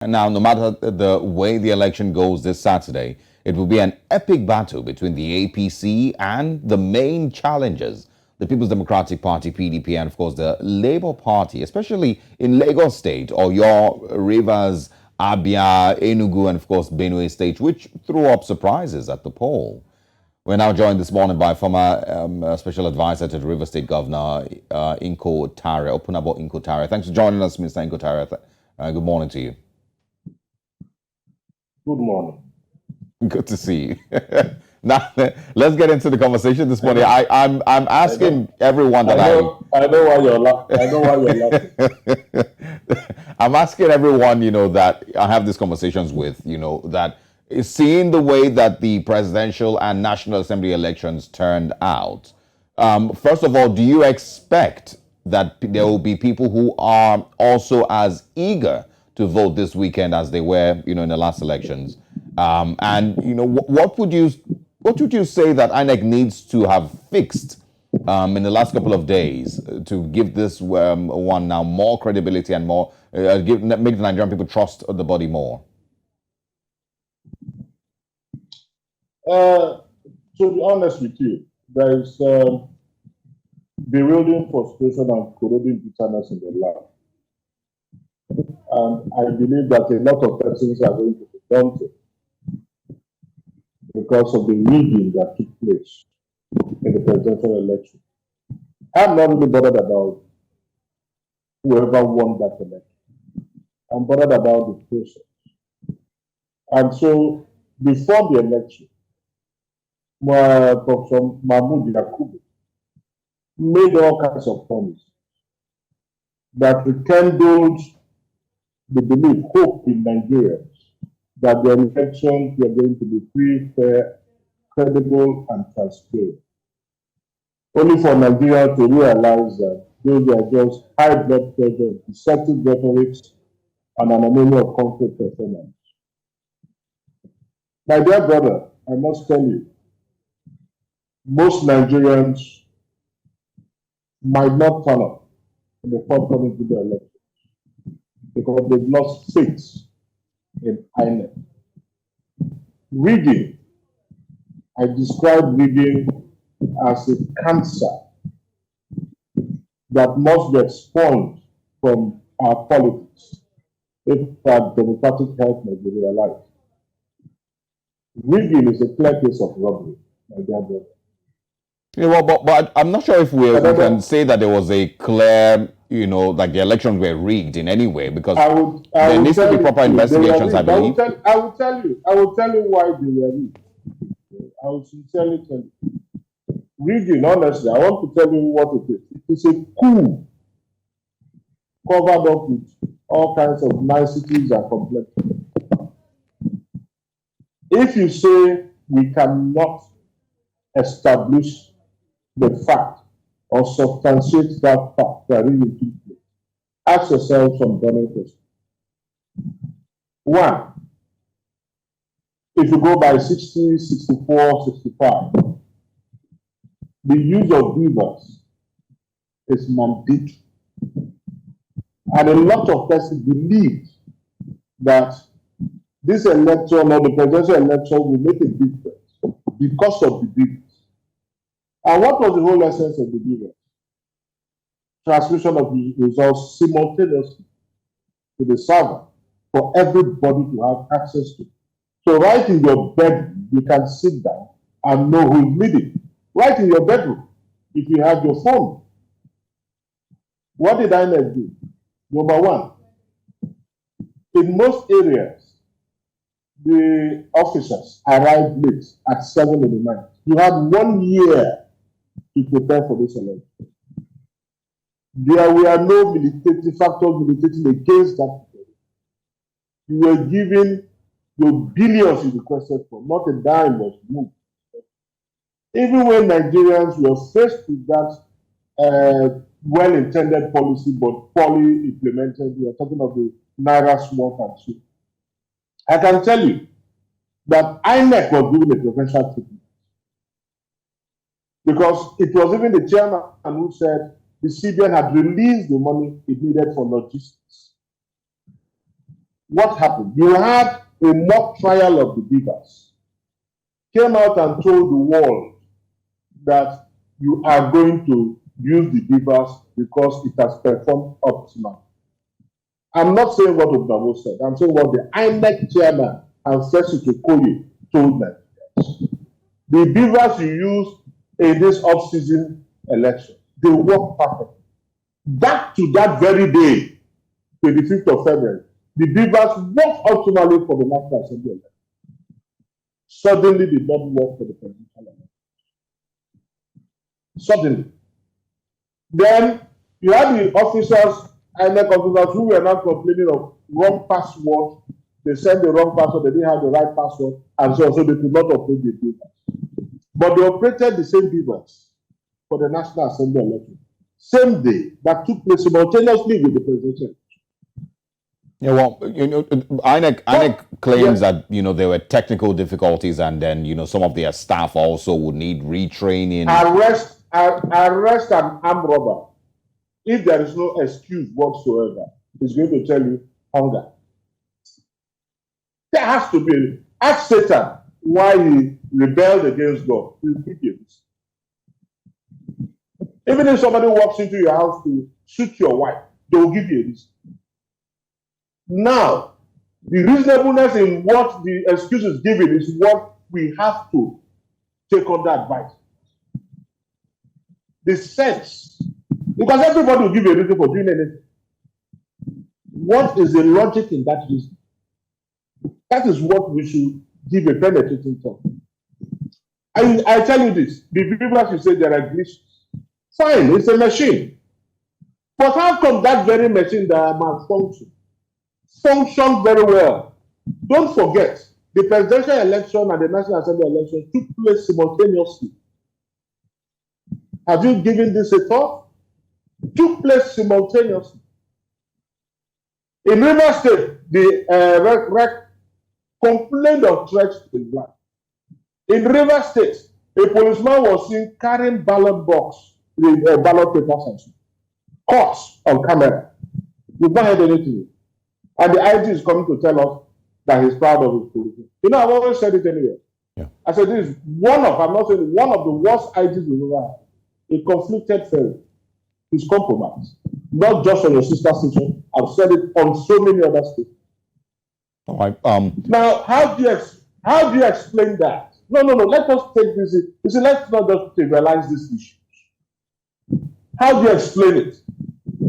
Now, no matter the way the election goes this Saturday, it will be an epic battle between the APC and the main challengers, the People's Democratic Party, PDP, and of course the Labour Party, especially in Lagos State, or your Rivers, Abia, Enugu, and of course Benue State, which threw up surprises at the poll. We're now joined this morning by former Special Advisor to the River State Governor, Inko Tariah, Opunabo Inko Tariah. Thanks for joining us, Mr. Inko Tariah. Good morning to you. Good morning. Good to see you. Now, let's get into the conversation this morning. I'm asking everyone that I know why you're laughing. I know why you're laughing. I'm asking everyone, that I have these conversations with, that seeing the way that the presidential and National Assembly elections turned out, first of all, do you expect that there will be people who are also as eager to vote this weekend as they were, in the last elections? And what would you say that INEC needs to have fixed in the last couple of days to give this one now more credibility and more make the Nigerian people trust the body more? To be honest with you, there is bewildering frustration and corroding bitterness in the land. And I believe that a lot of persons are going to be daunted because of the rigging that took place in the presidential election. I'm not really bothered about whoever won that election. I'm bothered about the process. And so, before the election, Professor Mahmoud Yakubu made all kinds of promises that rekindled the belief, hope in Nigerians that the elections were going to be free, fair, credible, and transparent. Only for Nigeria to realize that those are just high blood pressure, deceptive rhetorics, and an enemy of concrete performance. My dear brother, I must tell you, most Nigerians might not turn up in the forthcoming general election because they've lost faith in INEC. Rigging, I describe rigging as a cancer that must be expunged from our politics if our democratic health must be realized. Rigging is a clear case of robbery, my dear brother. Yeah, well, but I'm not sure if we can say that there was a clear, like the elections were rigged in any way, because there needs to be proper investigations, I believe. I will tell you why they were rigged. I will sincerely tell you. Rigging, honestly, I want to tell you what it is. It is a coup covered up with all kinds of niceties and complexities. If you say we cannot establish the fact or substantiate that fact that really took place, ask yourself some burning questions. One, if you go by 60, 64, 65, the use of beavers is mandatory. And a lot of persons believe that this election or the presidential election will make a difference because of the beavers. And what was the whole essence of the beavers? Transmission of the results simultaneously to the server for everybody to have access to. So right in your bedroom, you can sit down and know who is leading. Right in your bedroom, if you have your phone. What did INEC do? Number one, in most areas, the officers arrived late at 7 in the night. You had 1 year to prepare for this election. There were no militating factors militating against that. You were given the billions you requested for, not a dime was moved. Even when Nigerians were faced with that well-intended policy but poorly implemented, we are talking of the Naira smoke and soup. I can tell you that INEC was given a preferential treatment because it was even the chairman who said the CBN had released the money it needed for logistics. what happened? You had a mock trial of the beavers, came out and told the world that you are going to use the beavers because it has performed optimally. I'm not saying what Obama said. I'm saying what the INEC chairman and Festus Okoye told them. The beavers you use in this off-season election, they work perfectly. Back to that very day, 25th of February, the beavers worked optimally for the National Assembly election. Suddenly did not work for the presidential election. Suddenly. Then you had the officers, INEC officers, who were not complaining of wrong password. They sent the wrong password, they didn't have the right password, and so they could not operate the beavers. But they operated the same beavers for the National Assembly election. Same day that took place simultaneously with the presidential. Yeah, well, INEC claims that there were technical difficulties, and then some of their staff also would need retraining. Arrest an armed robber. If there is no excuse whatsoever, he's going to tell you hunger. There has to be. Ask Satan why he rebelled against God. He'll give you this. Even if somebody walks into your house to shoot your wife, they will give you this. Now, the reasonableness in what the excuse is given is what we have to take under advice. The sense, because everybody will give you a reason for doing anything. What is the logic in that reason? That is what we should give a penetrating thought. I tell you this, the people that you say there are glitches. Fine, it's a machine. But how come that very machine that malfunctions functioned very well? Don't forget, the presidential election and the National Assembly election took place simultaneously. Have you given this a thought? Took place simultaneously. In River State, the REC complained of threats to the blind. In River State, a policeman was seen carrying ballot box with ballot papers and so caught on camera. You've not heard anything. And the IG is coming to tell us that he's proud of his police. I've always said it anyway. Yeah. I said this is I'm not saying one of the worst IGs we've ever had. A conflicted fellow. He's compromised. Not just on your sister station. I've said it on so many other states. All right. Now, how do you explain that? No. Let us take this. You see, let's not just trivialize this issue. How do you explain it?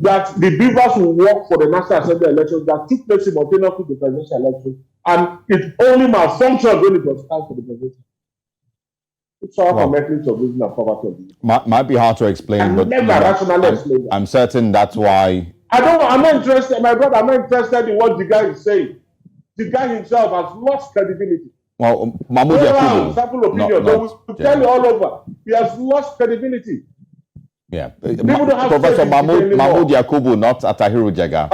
That the beavers will work for the National Assembly elections that took place simultaneously with the presidential election, and it only malfunctioned when it was time for the presidential. It's all for metrics of reason and poverty. Might be hard to explain, but I'm certain that's why. I'm not interested, my brother. I'm not interested in what the guy is saying. The guy himself has lost credibility. Well, Mahmoud Yakubu. Sample opinion. They will tell you all over. He has lost credibility. Yeah, Professor Mahmoud Yakubu, not Atahiru Jega.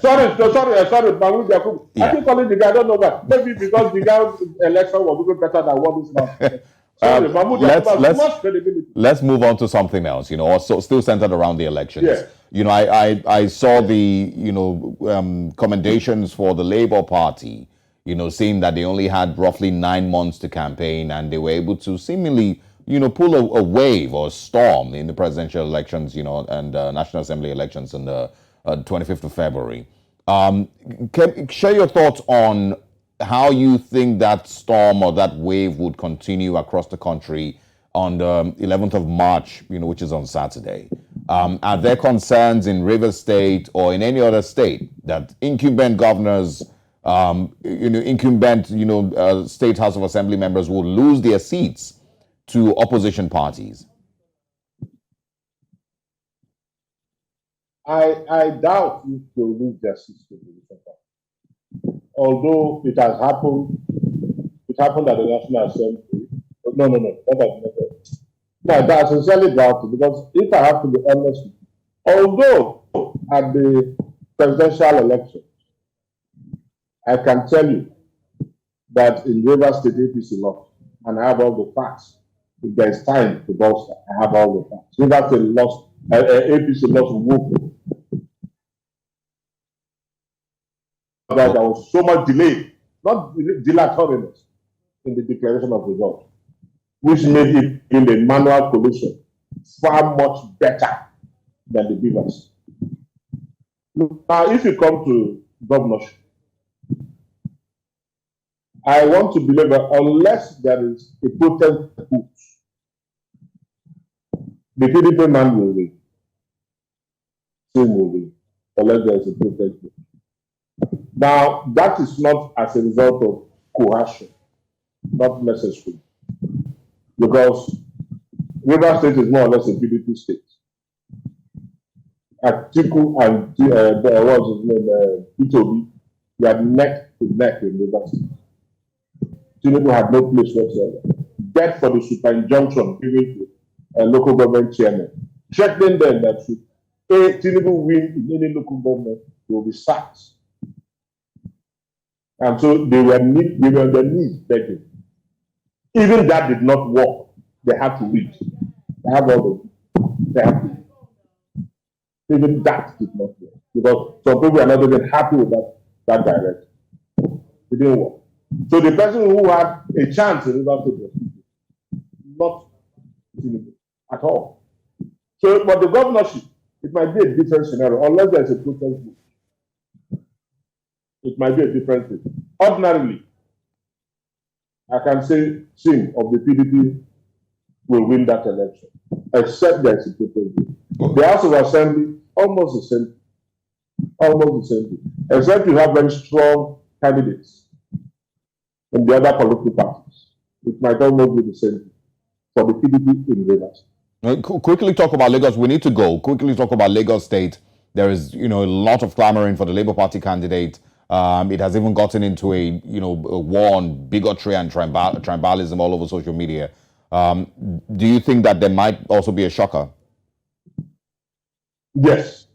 Sorry, Mahmoud Yakubu. Yeah. I keep calling the guy. I don't know why. Maybe because the guy's election was even better than what this man. Sorry, Mahmoud Yakubu has lost credibility. Let's move on to something else. Also still centered around the elections. Yeah. I saw the commendations for the Labour Party. Saying that they only had roughly 9 months to campaign, and they were able to seemingly pull a wave or a storm in the presidential elections, and National Assembly elections on the 25th of February. Share your thoughts on how you think that storm or that wave would continue across the country on the 11th of March, which is on Saturday. Are there concerns in Rivers State or in any other state that incumbent governors, State House of Assembly members will lose their seats to opposition parties? I doubt if they will lose their seats to opposition parties. Although it has happened, at the National Assembly. No, I sincerely doubt it, because if I have to be honest, although at the presidential election, I can tell you that in Rivers State APC lost, and I have all the facts. If there is time to bolster, I have all the facts. Rivers State lost, APC lost Whoop. that there was so much delay, not dilatoriness in the declaration of results, which made it in the manual collation far much better than the beavers. Now, if you come to governorship, I want to believe that unless there is a potent vote, the PDP man will win. Same will win, unless there is a potent vote. Now, that is not as a result of coercion, not necessary, because Rivers State is more or less a PDP state. Atiku and what's his name, Itobi, they are neck to neck in Rivers State. Tinubu had no place whatsoever. Debt for the super injunction given to local government chairman, threatening them that if Tinubu win in any local government, they will be sacked. And so they were on their knees begging. Even that did not work. They had to win. They have all they have to. Even that did not work. Because some people are not even happy with that direction. It didn't work. So the person who had a chance in Rivers State, not Tinubu at all. So, but the governorship, it might be a different scenario, unless there's a protest vote. It might be a different thing. Ordinarily, I can say Sim of the PDP will win that election, except there's a protest vote. The House of Assembly, almost the same thing, except you have very strong candidates in the other political parties. It might almost be the same thing for the PDP in Rivers. Quickly talk about Lagos. We need to go. Quickly talk about Lagos State. There is, a lot of clamoring for the Labour Party candidate. It has even gotten into a war on bigotry and tribalism all over social media. Do you think that there might also be a shocker? Yes.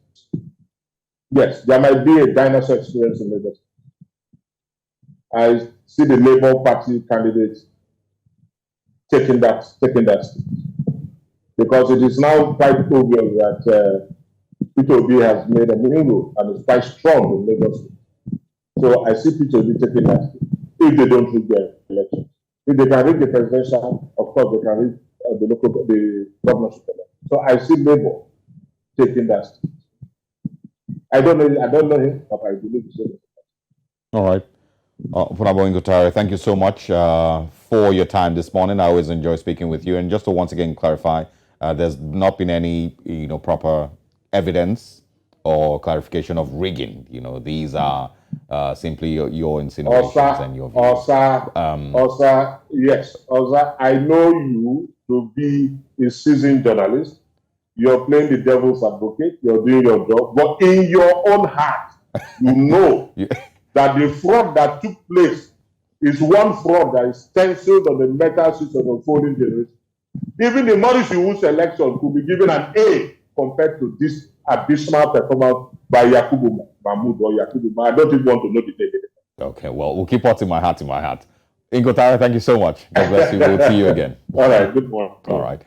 Yes, there might be a dinosaur experience in Lagos. I see the Labour Party candidate taking that step, because it is now quite obvious that Peter Obi has made a inroad and is quite strong in Lagos. So I see Peter Obi taking that step if they don't win their election. If they can reach the presidential, of course they can reach the governorship election. So I see Labour taking that step. I don't know him, but I believe so. All right. Inko Tariah, thank you so much for your time this morning. I always enjoy speaking with you. And just to once again clarify, there's not been any, proper evidence or clarification of rigging. These are simply your insinuations and your views. Yes. I know you to be a seasoned journalist. You're playing the devil's advocate. You're doing your job. But in your own heart, you know that the fraud that took place is one fraud that is stenciled on the metal sheets of the folding generation. Even the Maurice Iwu's election could be given an A compared to this abysmal performance by Yakubu Mahmoud or Yakubu. I don't even want to know the name. Okay, well, we'll keep putting my hat in my hat. Inko Tariah, thank you so much. God bless you. We'll see you again. All right, good morning. All right.